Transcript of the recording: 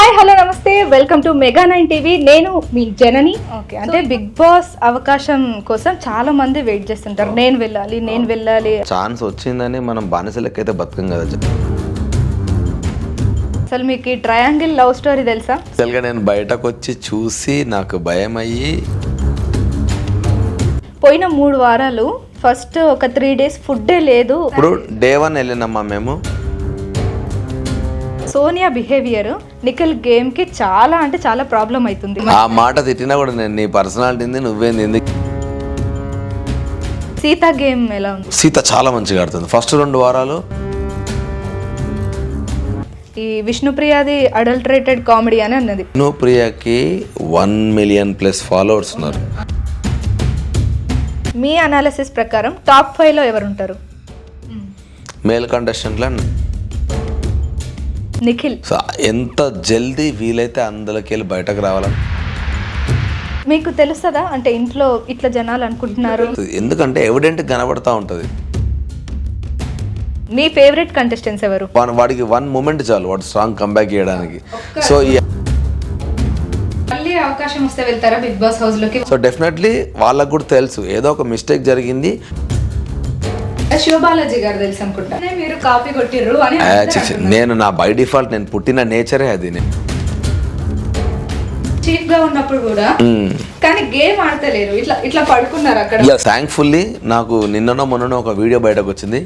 Hi hello నమస్తే welcome to mega 9 TV. నేను మీ జనని. Okay, అంటే బిగ్ బాస్ అవకాశం కోసం చాలా మంది వెయిట్ చేస్తుంటారు. నేను వెళ్ళాలి ఛాన్స్ వచ్చిందని మనం బానిసలకైతే బతకం కదా. అసలు మీకు ఈ ట్రయాంగిల్ లవ్ స్టోరీ తెలుసా? అసలుగా నేను బయటకు వచ్చి చూసి నాకు భయం అయ్యి పోయిన 3 వారాలు ఫస్ట్ ఒక 3 డేస్ ఫుడ్డే లేదు. ఇప్పుడు డే 1 వెళ్ళినమ్మా మేము. సోనియా బిహేవియర్ నిఖిల్ గేమ్ కి చాలా అంటే చాలా ప్రాబ్లం అవుతుంది. ఆ మాట తిట్టినా కూడా నేను నీ పర్సనాలిటీ నువ్వేంది. సీత గేమ్ ఎలా ఉంది? సీత చాలా మంచిగా ఆడుతుంది. ఫస్ట్ 2 వారాలు ఈ విష్ణుప్రియది అడల్టరేటెడ్ కామెడీ అని అన్నది. విష్ణుప్రియకి 1 మిలియన్ ప్లస్ ఫాలోవర్స్ ఉన్నారు. మీ అనాలిసిస్ ప్రకారం టాప్ 5 లో ఎవరు ఉంటారు? మేల్ కంటెస్టెంట్లో నిఖిల్. ఎంత జల్దీ వీలైతే అందులోకి వెళ్ళి బయటకు రావాలని మీకు తెలుస్తుందా? అంటే ఇంట్లో ఇట్లా జనాలు అనుకుంటున్నారు. ఎందుకంటే ఎవిడెంట్ కనబడతా ఉంటుంది. మీ ఫేవరెట్ కంటెస్టెంట్స్ ఎవరు? వాడికి 1 మూమెంట్ చాలు వాడు స్ట్రాంగ్ కంబ్యాక్ చేయడానికి. సో మళ్ళీ అవకాశం వస్తే వెళ్తారా బిగ్ బాస్ హౌస్ లోకి? సో డెఫినెట్లీ వాళ్ళకు కూడా తెలుసు ఏదో ఒక మిస్టేక్ జరిగింది. శివబాలాజీ గారు తెలుసు అనుకుంటా, మీరు కాపీ కొట్టిర్రు అని. నేను నా బై డిఫాల్ట్ నేను పుట్టిన నేచరే అది. నేను చీఫ్ గా ఉన్నప్పుడు కూడా కానీ గేమ్ ఆడతలేరు, ఇట్లా ఇట్లా పడుకున్నారు అక్కడ. థ్యాంక్ఫుల్లీ నాకు నిన్ననో మొన్ననో ఒక వీడియో బయటకు వచ్చింది.